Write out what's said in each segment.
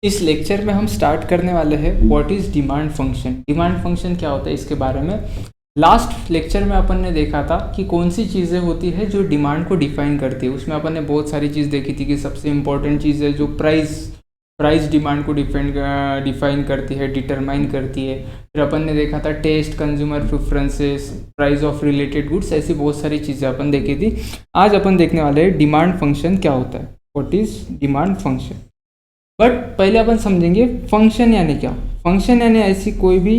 इस लेक्चर में हम स्टार्ट करने वाले हैं what is demand function. Demand function क्या होता है इसके बारे में लास्ट लेक्चर में अपन ने देखा था कि कौन सी चीज़ें होती है जो डिमांड को डिफाइन करती है। उसमें अपन ने बहुत सारी चीज़ देखी थी कि सबसे इम्पोर्टेंट चीज़ है जो प्राइस डिमांड को डिफाइन करती है, डिटरमाइन करती है। फिर अपन ने देखा था test, consumer preferences, price of related goods, ऐसी बहुत सारी चीज़ें अपन देखी थी। आज अपन देखने वाले हैं डिमांड फंक्शन क्या होता है, what is demand function. But पहले अपन समझेंगे फंक्शन यानी क्या। फंक्शन यानी ऐसी कोई भी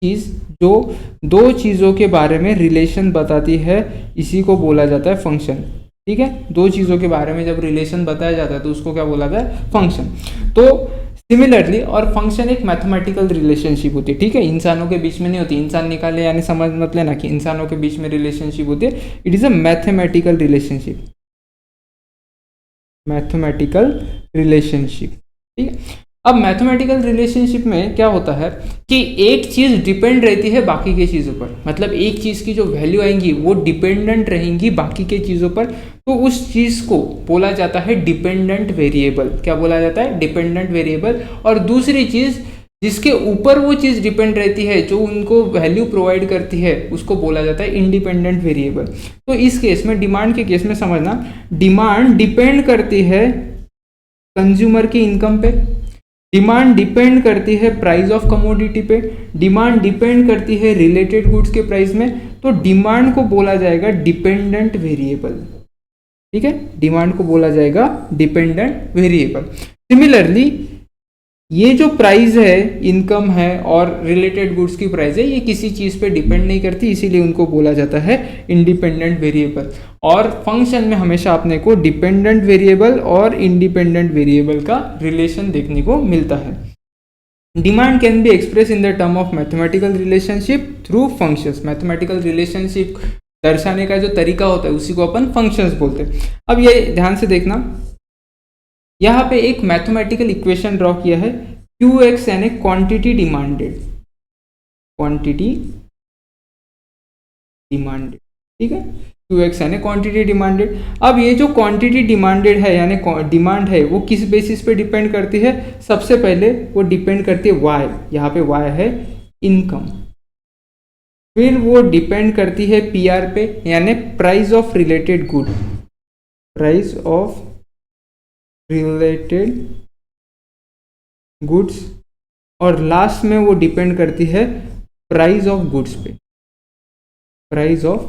चीज़ जो दो चीज़ों के बारे में रिलेशन बताती है, इसी को बोला जाता है फंक्शन। ठीक है, दो चीज़ों के बारे में जब रिलेशन बताया जाता है तो उसको क्या बोला जाता है, फंक्शन। तो सिमिलरली और फंक्शन एक मैथमेटिकल रिलेशनशिप होती है। ठीक है, इंसानों के बीच में नहीं होती, इंसान निकाले यानी समझ मत लेना कि इंसानों के बीच में रिलेशनशिप होती है। It is a mathematical relationship, mathematical relationship. ठीक है, अब मैथमेटिकल रिलेशनशिप में क्या होता है कि एक चीज़ डिपेंड रहती है बाकी के चीज़ों पर, मतलब एक चीज़ की जो वैल्यू आएंगी वो डिपेंडेंट रहेंगी बाकी के चीज़ों पर, तो उस चीज़ को बोला जाता है डिपेंडेंट वेरिएबल। क्या बोला जाता है, डिपेंडेंट वेरिएबल। और दूसरी चीज़ जिसके ऊपर वो चीज़ डिपेंड रहती है, जो उनको वैल्यू प्रोवाइड करती है, उसको बोला जाता है इंडिपेंडेंट वेरिएबल। तो इस केस में, डिमांड के केस में समझना, डिमांड डिपेंड करती है कंज्यूमर की इनकम पे, डिमांड डिपेंड करती है प्राइस ऑफ कमोडिटी पे, डिमांड डिपेंड करती है रिलेटेड गुड्स के प्राइस में। तो डिमांड को बोला जाएगा डिपेंडेंट वेरिएबल। ठीक है, डिमांड को बोला जाएगा डिपेंडेंट वेरिएबल। सिमिलरली ये जो प्राइस है, इनकम है और रिलेटेड गुड्स की प्राइस है, ये किसी चीज़ पे डिपेंड नहीं करती, इसीलिए उनको बोला जाता है इंडिपेंडेंट वेरिएबल। और फंक्शन में हमेशा अपने को डिपेंडेंट वेरिएबल और इंडिपेंडेंट वेरिएबल का रिलेशन देखने को मिलता है। Demand can be express in the term of mathematical relationship through functions. Mathematical relationship दर्शाने का जो तरीका होता है उसी को अपन फंक्शंस बोलते हैं। अब ये ध्यान से देखना, यहाँ पे एक मैथमेटिकल इक्वेशन ड्रॉ किया है, QX यानी क्वांटिटी डिमांडेड, क्वांटिटी डिमांडेड। ठीक है, QX यानी क्वांटिटी डिमांडेड। अब ये जो क्वांटिटी डिमांडेड है यानी डिमांड है, वो किस बेसिस पे डिपेंड करती है, सबसे पहले वो डिपेंड करती है Y, यहाँ पे Y है इनकम। फिर वो डिपेंड करती है PR पे यानी price of related good, price of related goods. और लास्ट में वो डिपेंड करती है प्राइस ऑफ गुड्स पे, प्राइस ऑफ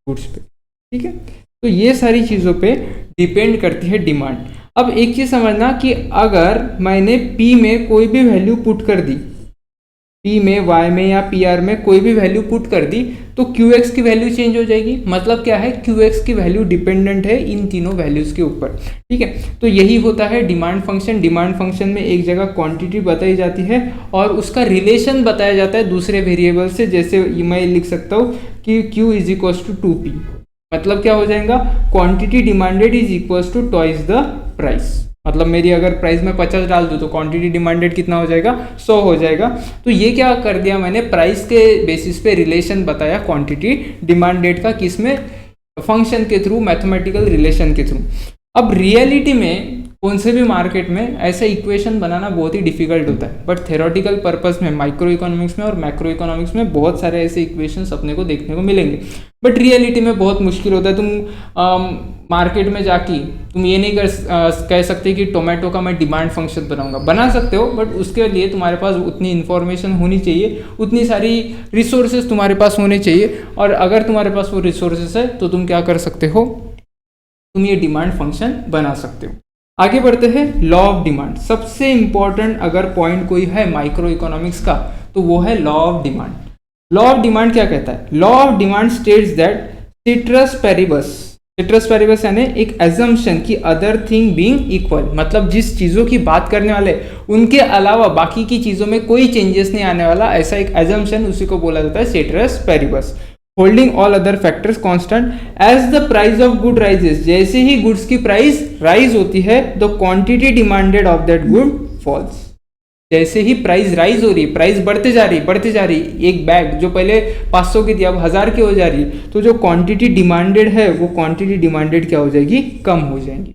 गुड्स पे। ठीक है, तो ये सारी चीज़ों पे डिपेंड करती है डिमांड। अब एक चीज़ समझना कि अगर मैंने P में कोई भी वैल्यू पुट कर दी, P में, Y में या PR में कोई भी वैल्यू पुट कर दी, तो QX की वैल्यू चेंज हो जाएगी। मतलब क्या है, QX की वैल्यू डिपेंडेंट है इन तीनों वैल्यूज के ऊपर। ठीक है, तो यही होता है डिमांड फंक्शन। डिमांड फंक्शन में एक जगह क्वांटिटी बताई जाती है और उसका रिलेशन बताया जाता है दूसरे वेरिएबल से। जैसे मैं लिख सकता हूँ कि Q is equals to 2P, मतलब क्या हो जाएगा, quantity demanded is equals to twice the price. मतलब मेरी अगर प्राइस में 50 डाल दूँ तो क्वांटिटी डिमांडेड कितना हो जाएगा, 100 हो जाएगा। तो ये क्या कर दिया मैंने, प्राइस के बेसिस पे रिलेशन बताया क्वांटिटी डिमांडेड का, किसमें, फंक्शन के थ्रू, मैथमेटिकल रिलेशन के थ्रू। अब रियलिटी में कौन से भी मार्केट में ऐसा इक्वेशन बनाना बहुत ही डिफिकल्ट होता है, बट थेरोटिकल पर्पस में माइक्रो इकोनॉमिक्स में और मैक्रो इकोनॉमिक्स में बहुत सारे ऐसे इक्वेशंस अपने को देखने को मिलेंगे। बट रियलिटी में बहुत मुश्किल होता है। तुम मार्केट में जाके तुम ये नहीं कह सकते कि टोमेटो का मैं डिमांड फंक्शन बनाऊंगा। बना सकते हो, बट उसके लिए तुम्हारे पास उतनी इन्फॉर्मेशन होनी चाहिए, उतनी सारी रिसोर्सेज तुम्हारे पास होने चाहिए। और अगर तुम्हारे पास वो रिसोर्सेज है तो तुम क्या कर सकते हो, तुम ये डिमांड फंक्शन बना सकते हो। आगे बढ़ते हैं, लॉ ऑफ डिमांड। सबसे इंपॉर्टेंट अगर पॉइंट कोई है माइक्रो इकोनॉमिक्स का तो वो है law of demand. Law of demand क्या कहता है, law of demand states that citrus paribus यानी एक एजम्पशन की अदर थिंग बीइंग इक्वल, मतलब जिस चीज़ों की बात करने वाले उनके अलावा बाकी की चीज़ों में कोई चेंजेस नहीं आने वाला, ऐसा एक एजम्पशन, उसी को बोला जाता है ceteris paribus. Holding all other factors constant as the price of good rises, जैसे ही गुड्स की प्राइस राइज होती है the quantity demanded of that good falls. जैसे ही प्राइस राइज हो रही, प्राइस बढ़ते जा रही, एक बैग जो पहले 500 की थी अब 1000 की हो जा रही, तो जो क्वांटिटी डिमांडेड है वो क्वांटिटी डिमांडेड क्या हो जाएगी, कम हो जाएगी।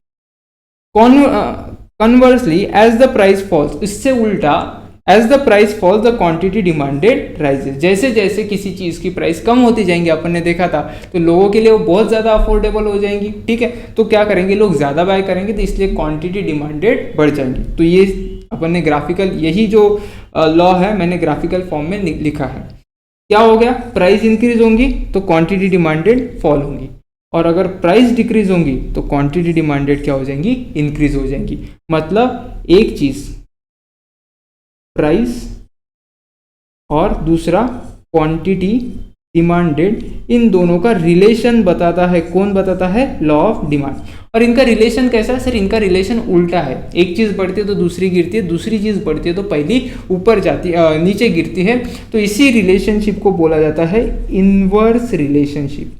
Conversely as the price falls, इससे उल्टा as the price falls the quantity demanded rises, जैसे जैसे किसी चीज की प्राइस कम होती जाएंगी, अपन ने देखा था, तो लोगों के लिए वो बहुत ज्यादा अफोर्डेबल हो जाएंगी, ठीक है, तो क्या करेंगे, लोग ज्यादा बाय करेंगे, तो इसलिए क्वांटिटी डिमांडेड बढ़ जाएंगी। तो ये अपन ने ग्राफिकल, यही जो लॉ है मैंने ग्राफिकल फॉर्म में लिखा है। क्या हो गया, प्राइस इंक्रीज होंगी तो क्वांटिटी डिमांडेड फॉल होंगी, और अगर प्राइस डिक्रीज होंगी तो क्वांटिटी डिमांडेड क्या हो जाएंगी, इंक्रीज हो जाएंगी। मतलब एक चीज प्राइस और दूसरा क्वांटिटी डिमांडेड, इन दोनों का रिलेशन बताता है, कौन बताता है, लॉ ऑफ डिमांड। और इनका रिलेशन कैसा है सर, इनका रिलेशन उल्टा है, एक चीज बढ़ती है तो दूसरी गिरती है, दूसरी चीज बढ़ती है तो पहली ऊपर जाती नीचे गिरती है, तो इसी रिलेशनशिप को बोला जाता है इनवर्स रिलेशनशिप।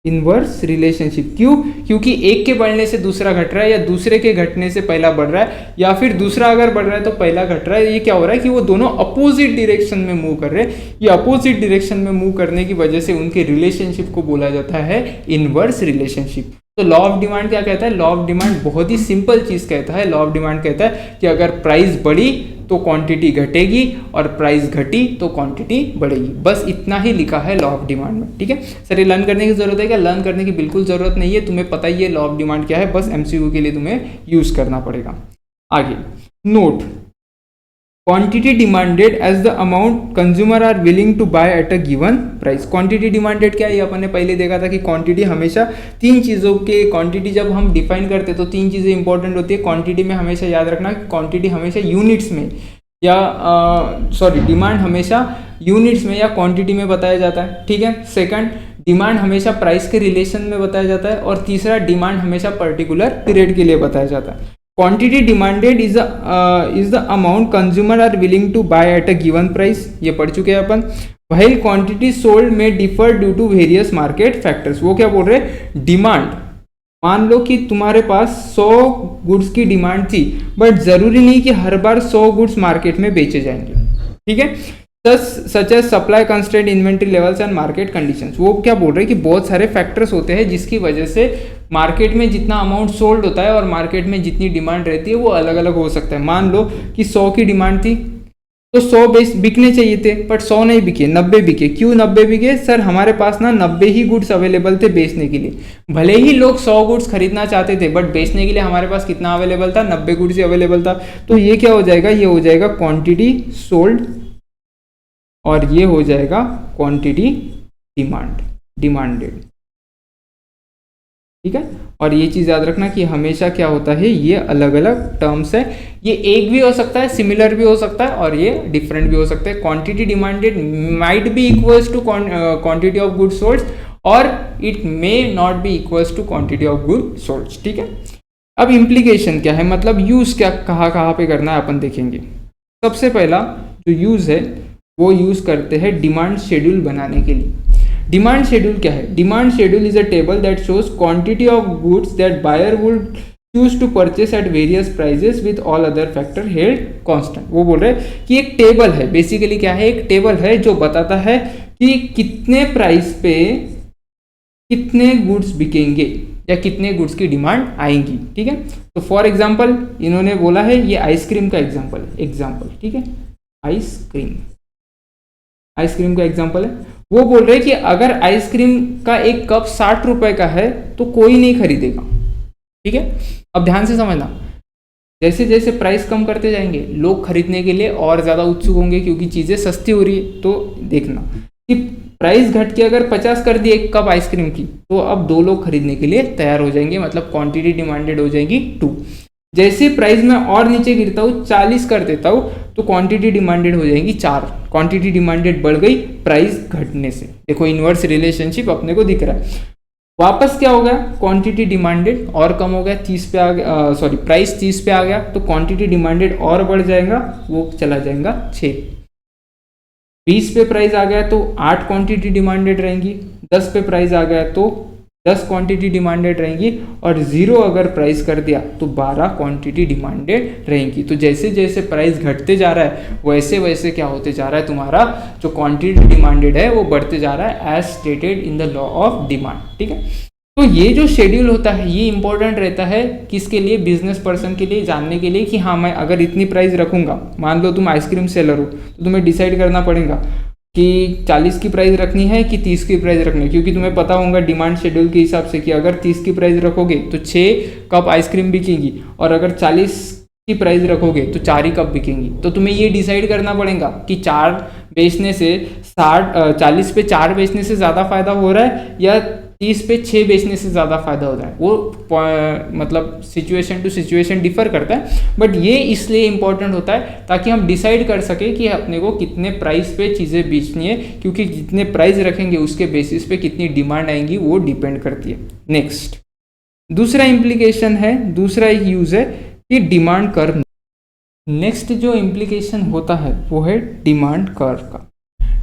इनवर्स रिलेशनशिप क्यों, क्योंकि एक के बढ़ने से दूसरा घट रहा है, या दूसरे के घटने से पहला बढ़ रहा है, या फिर दूसरा अगर बढ़ रहा है तो पहला घट रहा है। ये क्या हो रहा है कि वो दोनों अपोजिट डायरेक्शन में मूव कर रहे हैं, ये अपोजिट डायरेक्शन में मूव करने की वजह से उनके रिलेशनशिप को बोला जाता है इनवर्स रिलेशनशिप। तो लॉ ऑफ डिमांड क्या कहता है, लॉ ऑफ डिमांड बहुत ही सिंपल चीज कहता है, लॉ ऑफ डिमांड कहता है कि अगर प्राइस बढ़ी तो क्वांटिटी घटेगी, और प्राइस घटी तो क्वांटिटी बढ़ेगी। बस इतना ही लिखा है लॉ ऑफ डिमांड में, ठीक है सर। ये लर्न करने की जरूरत है क्या, लर्न करने की बिल्कुल जरूरत नहीं है, तुम्हें पता ही है लॉ ऑफ डिमांड क्या है, बस एमसीक्यू के लिए तुम्हें यूज करना पड़ेगा। आगे note, quantity demanded as the amount consumer are willing to buy at a given price. Quantity demanded क्या है, ये अपन ने पहले देखा था कि क्वांटिटी हमेशा तीन चीज़ों के, क्वांटिटी जब हम डिफाइन करते हैं तो तीन चीज़ें इंपॉर्टेंट होती है क्वांटिटी में, हमेशा याद रखना क्वांटिटी हमेशा यूनिट्स में, या डिमांड हमेशा यूनिट्स में या क्वांटिटी में बताया जाता है, ठीक है। सेकंड, डिमांड हमेशा प्राइस के रिलेशन में बताया जाता है, और तीसरा, डिमांड हमेशा पर्टिकुलर पीरियड के लिए बताया जाता है। Quantity demanded is the amount consumer are willing to buy at a given price, ये पढ़ चुके हैं अपन। व्हाइल क्वांटिटी सोल्ड में differ due to various market factors, वो क्या बोल रहे हैं, डिमांड, मान लो कि तुम्हारे पास 100 गुड्स की डिमांड थी, बट जरूरी नहीं कि हर बार 100 गुड्स मार्केट में बेचे जाएंगे, ठीक है। Such as supply constraint, inventory levels and market conditions, वो क्या बोल रहे हैं कि बहुत सारे फैक्टर्स होते हैं जिसकी वजह से मार्केट में जितना अमाउंट सोल्ड होता है और मार्केट में जितनी डिमांड रहती है वो अलग अलग हो सकता है। मान लो कि 100 की डिमांड थी तो 100 बिकने चाहिए थे, बट 100 नहीं बिके, 90 बिके। क्यों 90 बिके, सर हमारे पास ना 90 ही गुड्स अवेलेबल थे बेचने के लिए। भले ही लोग 100 गुड्स खरीदना चाहते थे, बट बेचने के लिए हमारे पास कितना अवेलेबल था, 90 गुड्स ही अवेलेबल था। तो ये क्या हो जाएगा, ये हो जाएगा क्वांटिटी सोल्ड, और ये हो जाएगा क्वांटिटी डिमांडेड, ठीक है। और ये चीज याद रखना कि हमेशा क्या होता है, ये अलग अलग टर्म्स है, ये एक भी हो सकता है, सिमिलर भी हो सकता है, और ये डिफरेंट भी हो सकता है। Quantity demanded might be equals to quantity of goods sold, और it may not be equals to quantity of goods sold, ठीक है। अब इम्प्लीकेशन क्या है, मतलब यूज क्या कहाँ पे करना है अपन देखेंगे। सबसे पहला जो यूज है वो यूज करते हैं डिमांड शेड्यूल बनाने के लिए। डिमांड शेड्यूल क्या है, demand schedule is a table that shows quantity of goods that buyer would choose to purchase at various prices with all other factor held constant. वो बोल रहे हैं कि एक टेबल है, बेसिकली क्या है, एक टेबल है जो बताता है कि कितने प्राइस पे कितने गुड्स बिकेंगे या कितने गुड्स की डिमांड आएंगी, ठीक है। तो फॉर एग्जाम्पल इन्होंने बोला है, ये आइसक्रीम का एग्जाम्पल, ठीक है, आइसक्रीम का एग्जाम्पल है। वो बोल रहे हैं कि अगर आइसक्रीम का एक कप 60 रुपए का है तो कोई नहीं खरीदेगा, ठीक है। अब ध्यान से समझना, जैसे जैसे प्राइस कम करते जाएंगे लोग खरीदने के लिए और ज़्यादा उत्सुक होंगे, क्योंकि चीज़ें सस्ती हो रही है। तो देखना कि प्राइस घट के अगर 50 कर दी एक कप आइसक्रीम की, तो अब 2 लोग खरीदने के लिए तैयार हो जाएंगे, मतलब क्वांटिटी डिमांडेड हो जाएगी 2। जैसे प्राइस में और नीचे गिरता हूँ, 40 कर देता हूँ, तो क्वांटिटी डिमांडेड हो जाएगी 4। क्वांटिटी डिमांडेड बढ़ गई प्राइस घटने से। देखो इनवर्स रिलेशनशिप अपने को दिख रहा है। वापस क्या हो गया, क्वांटिटी डिमांडेड और कम हो गया, 30 पे आ गया, प्राइस 30 पे आ गया, तो क्वांटिटी डिमांडेड और बढ़ जाएगा, वो चला जाएगा 6। 20 पे प्राइस आ गया तो 8 क्वांटिटी डिमांडेड रहेंगी, 10 पे प्राइस आ गया तो 10 क्वांटिटी डिमांडेड रहेंगी, और 0 अगर प्राइस कर दिया तो 12 क्वांटिटी डिमांडेड रहेंगी। तो जैसे जैसे प्राइस घटते जा रहा है वैसे वैसे क्या होते जा रहा है, तुम्हारा जो क्वांटिटी डिमांडेड है वो बढ़ते जा रहा है, as stated in the law of demand, ठीक है। तो ये जो शेड्यूल होता है ये इंपॉर्टेंट रहता है किसके लिए, बिजनेस पर्सन के लिए, जानने के लिए कि हाँ मैं अगर इतनी प्राइस रखूंगा, मान लो तुम आइसक्रीम सेलर हो तो तुम्हें डिसाइड करना पड़ेगा कि 40 की प्राइस रखनी है कि 30 की प्राइस रखनी है, क्योंकि तुम्हें पता होगा डिमांड शेड्यूल के हिसाब से कि अगर 30 की प्राइस रखोगे तो 6 कप आइसक्रीम बिकेगी और अगर 40 की प्राइस रखोगे तो 4 ही कप बिकेंगी। तो तुम्हें ये डिसाइड करना पड़ेगा कि 4 बेचने से 40 पे 4 बेचने से ज़्यादा फायदा हो रहा है या 30 पे 6 बेचने से ज़्यादा फायदा हो रहा है। वो मतलब सिचुएशन टू सिचुएशन डिफर करता है, बट ये इसलिए इंपॉर्टेंट होता है ताकि हम डिसाइड कर सके कि अपने को कितने प्राइस पे चीज़ें बेचनी है, क्योंकि जितने प्राइस रखेंगे उसके बेसिस पे कितनी डिमांड आएंगी वो डिपेंड करती है। नेक्स्ट दूसरा इम्प्लीकेशन है, दूसरा एक यूज़ है कि डिमांड कर्व। नेक्स्ट जो इम्प्लीकेशन होता है वो है डिमांड कर्व का।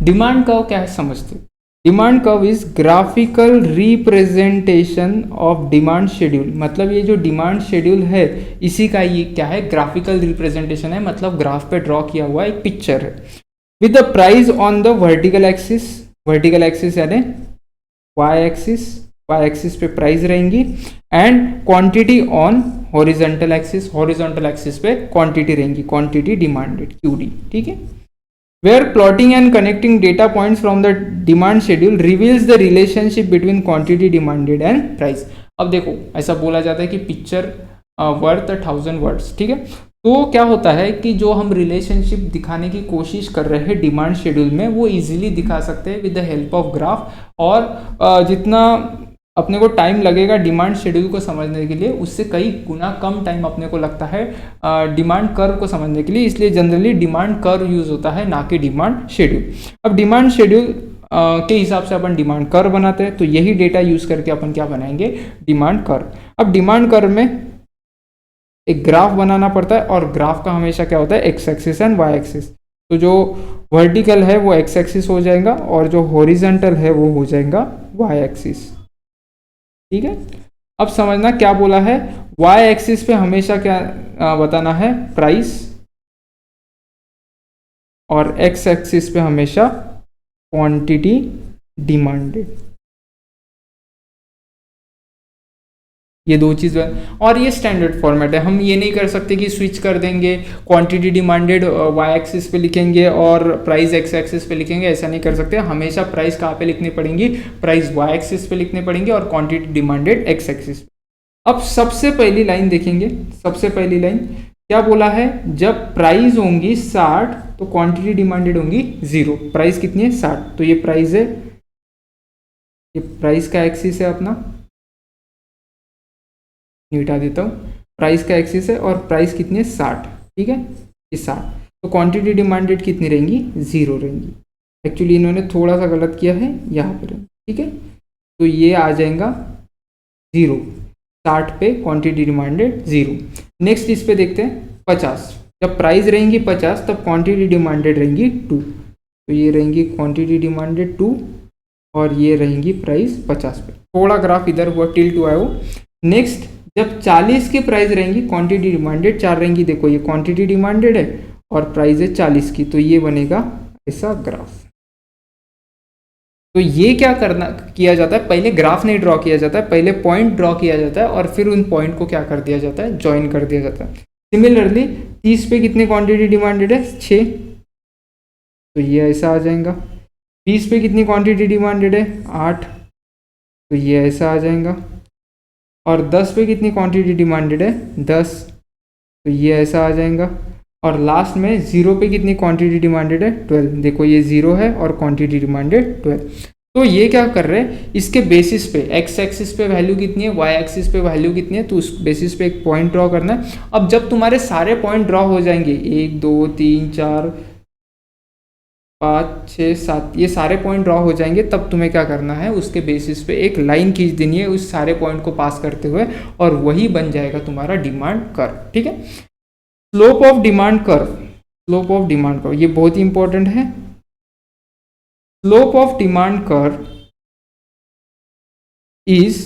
डिमांड कर्व क्या है समझते हैं। Demand curve is graphical representation of demand schedule. मतलब ये जो डिमांड शेड्यूल है इसी का ये क्या है, ग्राफिकल रिप्रेजेंटेशन है, मतलब ग्राफ पे ड्रॉ किया हुआ एक पिक्चर है with the price on the vertical axis. Vertical axis यानी वाई एक्सिस पे प्राइस रहेंगी and quantity on horizontal axis, horizontal axis पे क्वांटिटी रहेंगी, क्वांटिटी डिमांडेड QD। ठीक है, where plotting and connecting data points from the demand schedule reveals the relationship between quantity demanded and price। अब देखो ऐसा बोला जाता है कि पिक्चर वर्थ 1000 वर्ड्स। ठीक है, तो क्या होता है कि जो हम रिलेशनशिप दिखाने की कोशिश कर रहे हैं डिमांड शेड्यूल में वो इजीली दिखा सकते हैं with the help of graph, और जितना अपने को टाइम लगेगा डिमांड शेड्यूल को समझने के लिए उससे कई गुना कम टाइम अपने को लगता है डिमांड कर्व को समझने के लिए, इसलिए जनरली डिमांड कर्व यूज होता है ना कि डिमांड शेड्यूल। अब डिमांड शेड्यूल के हिसाब से अपन डिमांड कर्व बनाते हैं, तो यही डेटा यूज करके अपन क्या बनाएंगे, डिमांड कर्व। अब डिमांड कर्व में एक ग्राफ बनाना पड़ता है और ग्राफ का हमेशा क्या होता है, X axis and Y axis. तो जो वर्टिकल है वो एक्स एक्सिस हो जाएगा और जो हॉरिजॉन्टल है वो हो जाएगा वाई एक्सिस। ठीक है, अब समझना क्या बोला है, वाई एक्सिस पे हमेशा क्या बताना है, प्राइस, और एक्स एक्सिस पे हमेशा क्वांटिटी डिमांडेड। ये दो चीज़ है और ये स्टैंडर्ड फॉर्मेट है। हम ये नहीं कर सकते कि स्विच कर देंगे, क्वांटिटी डिमांडेड वाई एक्सिस पे लिखेंगे और प्राइस एक्स एक्सिस पे लिखेंगे, ऐसा नहीं कर सकते। हमेशा प्राइस कहाँ पे लिखनी पड़ेंगी, प्राइस वाई एक्सिस पे लिखने पड़ेंगे और क्वांटिटी डिमांडेड एक्स एक्सिस पे। अब सबसे पहली लाइन देखेंगे, सबसे पहली लाइन क्या बोला है, जब प्राइस होंगी 60 तो क्वांटिटी डिमांडेड होंगी 0। प्राइस कितनी है, 60, तो ये प्राइस है, ये प्राइस का एक्सिस है अपना, मिटा देता हूँ, प्राइस का एक्सिस है और प्राइस कितनी है, 60। ठीक है, ये 60, तो क्वांटिटी डिमांडेड कितनी रहेंगी, 0 रहेंगी। एक्चुअली इन्होंने थोड़ा सा गलत किया है यहाँ पर। ठीक है, तो ये आ जाएगा 0, 60 पे क्वांटिटी डिमांडेड 0। नेक्स्ट इस पे देखते हैं 50, जब प्राइस रहेंगी 50 तब क्वांटिटी डिमांडेड रहेंगी 2, तो ये रहेंगी क्वांटिटी डिमांडेड 2 और ये रहेंगी प्राइस 50 पे। थोड़ा ग्राफ इधर हुआ, टिल्ट हुआ है वो। नेक्स्ट जब 40 की प्राइस रहेंगी क्वांटिटी डिमांडेड 4 रहेंगी, देखो ये क्वांटिटी डिमांडेड है और प्राइस है 40 की, तो ये बनेगा ऐसा ग्राफ। तो ये क्या करना किया जाता है, पहले ग्राफ नहीं ड्रॉ किया जाता है, पहले पॉइंट ड्रॉ किया जाता है और फिर उन पॉइंट को क्या कर दिया जाता है, ज्वाइन कर दिया जाता है। सिमिलरली 30 पे कितनी क्वांटिटी डिमांडेड है, 6, तो ये ऐसा आ जाएगा। 20 पे कितनी क्वांटिटी डिमांडेड है, 8, तो ये ऐसा आ जाएगा। और 10 पे कितनी क्वांटिटी डिमांडेड है, 10, तो ये ऐसा आ जाएगा। और लास्ट में 0 पे कितनी क्वांटिटी डिमांडेड है, 12, देखो ये 0 है और क्वांटिटी डिमांडेड 12। तो ये क्या कर रहे हैं, इसके बेसिस पे एक्स एक्सिस पे वैल्यू कितनी है, वाई एक्सिस पे वैल्यू कितनी है, तो उस बेसिस पे एक पॉइंट ड्रॉ करना है। अब जब तुम्हारे सारे पॉइंट ड्रॉ हो जाएंगे, 1 2 3 4 5 6 7, ये सारे पॉइंट ड्रॉ हो जाएंगे, तब तुम्हें क्या करना है, उसके बेसिस पे एक लाइन खींच देनी है उस सारे पॉइंट को पास करते हुए, और वही बन जाएगा तुम्हारा डिमांड कर्व। ठीक है, slope of demand curve, slope of demand curve ये बहुत ही इंपॉर्टेंट है। Slope of demand curve is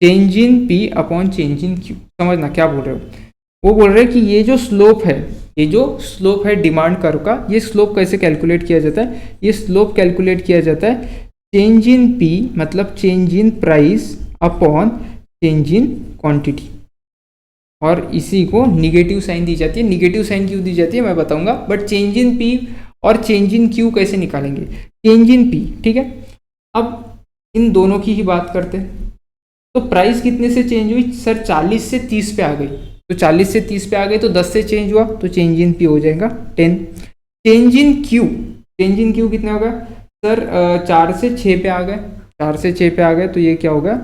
change in P upon change in Q। समझना क्या बोल रहे हो, वो बोल रहे हैं कि ये जो स्लोप है, ये जो स्लोप है डिमांड कर्व का, ये स्लोप कैसे कैलकुलेट किया जाता है, ये स्लोप कैलकुलेट किया जाता है चेंज इन P मतलब change in price upon change in quantity, और इसी को निगेटिव साइन दी जाती है। निगेटिव साइन क्यों दी जाती है मैं बताऊंगा, बट चेंज इन पी और चेंज इन क्यू कैसे निकालेंगे। चेंज इन पी, ठीक है, अब इन दोनों की ही बात करते हैं। तो प्राइस कितने से चेंज हुई सर, 40 से 30 पे आ गई, तो 40 से 30 पे आ गई तो 10 से चेंज हुआ, तो चेंज इन पी हो जाएगा 10। Change in Q, change in Q कितना होगा सर, 4 से 6 पे आ गए, 4 से 6 पे आ गए तो ये क्या होगा,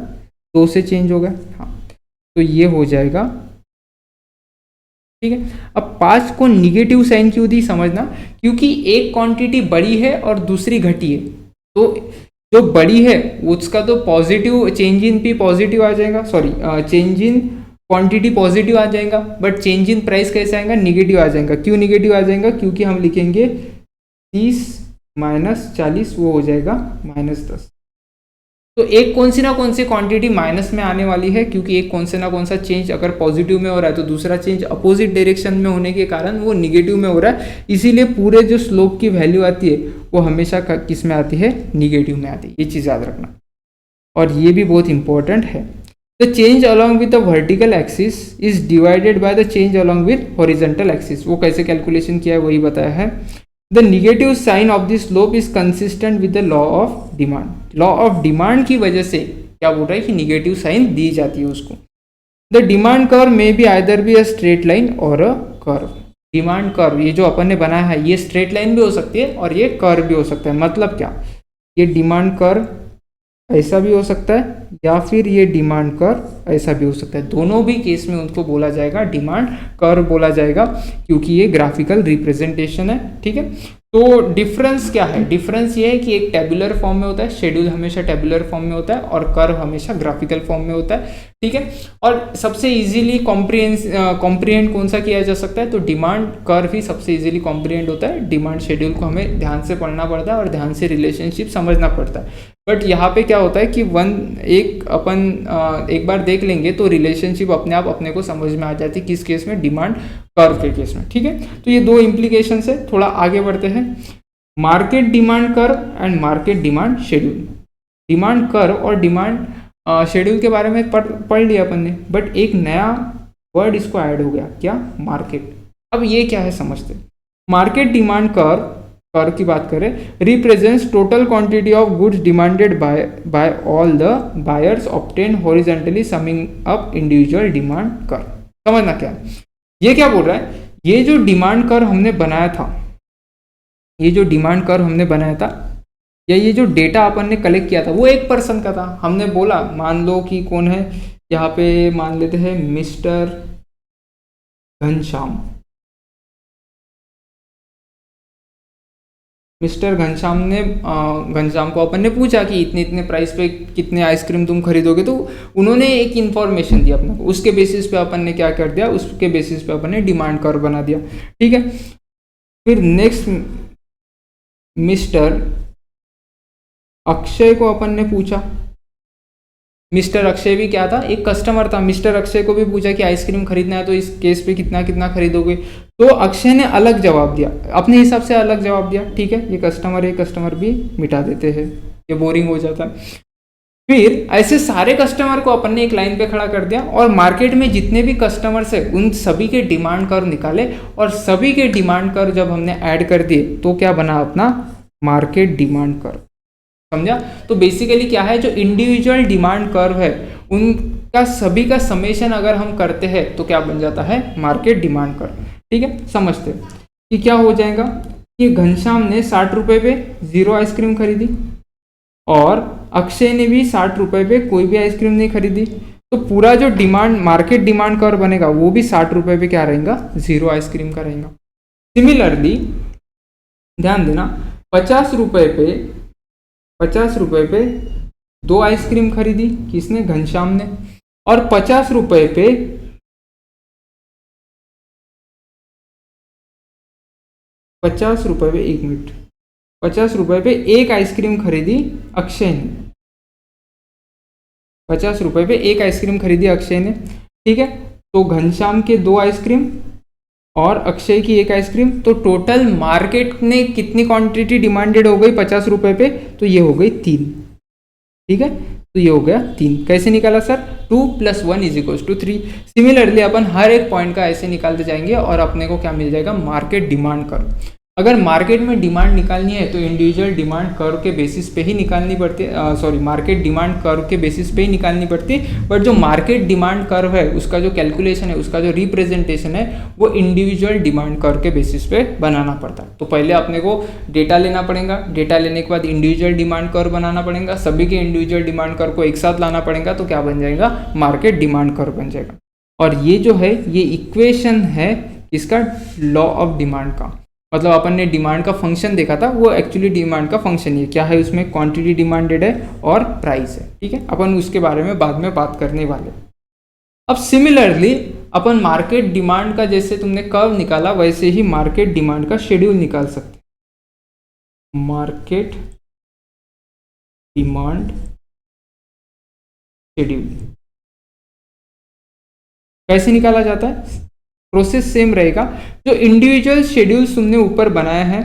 2 से चेंज हो गया, हाँ तो ये हो जाएगा, ठीक है। अब 5 को निगेटिव साइन क्यों दी समझना, क्योंकि एक क्वांटिटी बड़ी है और दूसरी घटी है, तो जो बड़ी है उसका तो positive change in P positive आ जाएगा, sorry change in quantity positive आ जाएगा, बट चेंज इन प्राइस कैसे आएगा, निगेटिव आ जाएगा। क्यों निगेटिव आ जाएगा, क्योंकि हम लिखेंगे 30 माइनस 40, वो हो जाएगा -10। तो एक कौन सी क्वांटिटी माइनस में आने वाली है, क्योंकि एक कौन सा चेंज अगर पॉजिटिव में हो रहा है तो दूसरा चेंज अपोजिट डायरेक्शन में होने के कारण वो निगेटिव में हो रहा है, इसीलिए पूरे जो स्लोप की वैल्यू आती है वो हमेशा किस में आती है, निगेटिव में आती है, ये चीज़ याद रखना। और ये भी बहुत इंपॉर्टेंट है, the change along with the vertical axis is divided by the change along with horizontal axis. वो कैसे कैलकुलेशन किया है वही बताया है। The negative sign of the slope is consistent with the law of demand. Law of demand की वजह से क्या बोल रहा है कि निगेटिव साइन दी जाती है उसको। द डिमांड कर्व में be either be a straight line और अ कर्व। डिमांड कर्व ये जो अपन ने बनाया है ये स्ट्रेट लाइन भी हो सकती है और ये कर्व भी हो सकता है। मतलब क्या, ये डिमांड कर्व ऐसा भी हो सकता है या फिर ये डिमांड कर्व ऐसा भी हो सकता है। दोनों भी केस में उनको बोला जाएगा डिमांड कर्व बोला जाएगा, क्योंकि ये ग्राफिकल रिप्रेजेंटेशन है, ठीक है। तो डिफरेंस क्या है, डिफरेंस ये है कि एक टेबुलर फॉर्म में होता है, शेड्यूल हमेशा टेबुलर फॉर्म में होता है और कर्व हमेशा ग्राफिकल फॉर्म में होता है, ठीक है। और सबसे इजीली कॉम्प्रिहेंड कौन सा किया जा सकता है, तो डिमांड कर्व ही सबसे इजीली कॉम्प्रिहेंड होता है। डिमांड शेड्यूल को हमें ध्यान से पढ़ना पड़ता है और ध्यान से रिलेशनशिप समझना पड़ता है। बट यहाँ पे क्या होता है कि एक बार देख लेंगे तो रिलेशनशिप अपने आप अपने को समझ में आ जाती है, किस केस में, डिमांड कर्व के केस में, ठीक है। तो ये दो इम्प्लीकेशन है। थोड़ा आगे बढ़ते हैं, market demand curve and market demand schedule. Demand curve और डिमांड शेड्यूल के बारे में पढ़ लिया अपन ने, बट एक नया वर्ड इसको ऐड हो गया, क्या, मार्केट। अब ये क्या है समझते हैं। मार्केट डिमांड कर्व की बात करें, represents total quantity of goods demanded by all the buyers obtain horizontally summing up individual demand curve. समझना क्या है, ये क्या बोल रहा है, ये जो डिमांड कर्व हमने बनाया था, ये जो डिमांड कर्व हमने बनाया था या ये जो डेटा अपन ने कलेक्ट किया था वो एक पर्सन का था। हमने बोला मान लो कि कौन है, यहाँ पे मान लेते हैं मिस्टर घनश्याम। मिस्टर घनश्याम ने घनश्याम को अपन ने पूछा कि इतने इतने प्राइस पे कितने आइसक्रीम तुम खरीदोगे, तो उन्होंने एक इन्फॉर्मेशन दी अपने को, उसके बेसिस पे अपन ने क्या कर दिया, उसके बेसिस पे अपन ने डिमांड कर्व बना दिया, ठीक है। फिर नेक्स्ट मिस्टर अक्षय को अपन ने पूछा। मिस्टर अक्षय भी क्या था, एक कस्टमर था। मिस्टर अक्षय को भी पूछा कि आइसक्रीम खरीदना है तो इस केस पे कितना कितना खरीदोगे, तो अक्षय ने अलग जवाब दिया, अपने हिसाब से अलग जवाब दिया, ठीक है। ये कस्टमर भी मिटा देते हैं, ये बोरिंग हो जाता है। फिर ऐसे सारे कस्टमर को अपन ने एक लाइन पे खड़ा कर दिया और मार्केट में जितने भी कस्टमर्स है उन सभी के डिमांड कर्व निकाले, और सभी के डिमांड कर्व जब हमने ऐड कर दिए तो क्या बना अपना मार्केट डिमांड कर्व। समझा। तो बेसिकली क्या है, जो इंडिविजुअल डिमांड कर्व है उनका सभी का समेशन अगर हम करते हैं तो क्या बन जाता है, मार्केट डिमांड कर्व, ठीक है। समझते हैं कि क्या हो जाएगा कि घनश्याम ने 60 रुपये पे 0 आइसक्रीम खरीदी और अक्षय ने भी 60 रुपये पे कोई भी आइसक्रीम नहीं खरीदी, तो पूरा जो डिमांड मार्केट डिमांड कर्व बनेगा वो भी 60 रुपये पे क्या रहेगा, 0 आइसक्रीम का रहेगा। सिमिलरली ध्यान देना, 50 रुपये पे 2 आइसक्रीम खरीदी किसने, घनश्याम ने, और 50 रुपये पे 50 रुपये पे 1 मिनट 50 रुपये पे 1 आइसक्रीम खरीदी अक्षय ने। 50 रुपये पे 1 आइसक्रीम खरीदी अक्षय ने, ठीक है। तो घनश्याम के 2 आइसक्रीम और अक्षय की 1 आइसक्रीम, तो टोटल मार्केट ने कितनी क्वांटिटी डिमांडेड हो गई 50 रुपये पे, तो ये हो गई 3, ठीक है। तो ये हो गया 3। कैसे निकाला सर? 2 + 1 = 3। सिमिलरली अपन हर एक पॉइंट का ऐसे निकालते जाएंगे और अपने को क्या मिल जाएगा? Market demand curve. अगर मार्केट में डिमांड निकालनी है तो इंडिविजुअल डिमांड कर्व के बेसिस पे ही निकालनी पड़ती है, सॉरी मार्केट डिमांड कर्व के बेसिस पे ही निकालनी पड़ती है। बट जो मार्केट डिमांड कर्व है उसका जो कैलकुलेशन है, उसका जो रिप्रेजेंटेशन है, वो इंडिविजुअल डिमांड कर्व के बेसिस पे बनाना पड़ता है। तो पहले अपने को डेटा लेना पड़ेगा, डेटा लेने के बाद इंडिविजुअल डिमांड कर्व बनाना पड़ेगा, सभी के इंडिविजुअल डिमांड कर्व को एक साथ लाना पड़ेगा, तो क्या बन जाएगा? मार्केट डिमांड कर्व बन जाएगा। और ये जो है ये इक्वेशन है इसका लॉ ऑफ डिमांड का। मतलब अपन ने डिमांड का फंक्शन देखा था, वो एक्चुअली डिमांड का फंक्शन ही क्या है, उसमें क्वांटिटी डिमांडेड है और प्राइस है। ठीक है, अपन उसके बारे में बाद में बात करने वाले। अब सिमिलरली अपन मार्केट डिमांड का जैसे तुमने कर्व निकाला वैसे ही मार्केट डिमांड का शेड्यूल निकाल सकते हैं। मार्केट डिमांड शेड्यूल कैसे निकाला जाता है? प्रोसेस सेम रहेगा। जो इंडिविजुअल शेड्यूल्स तुमने ऊपर बनाया है,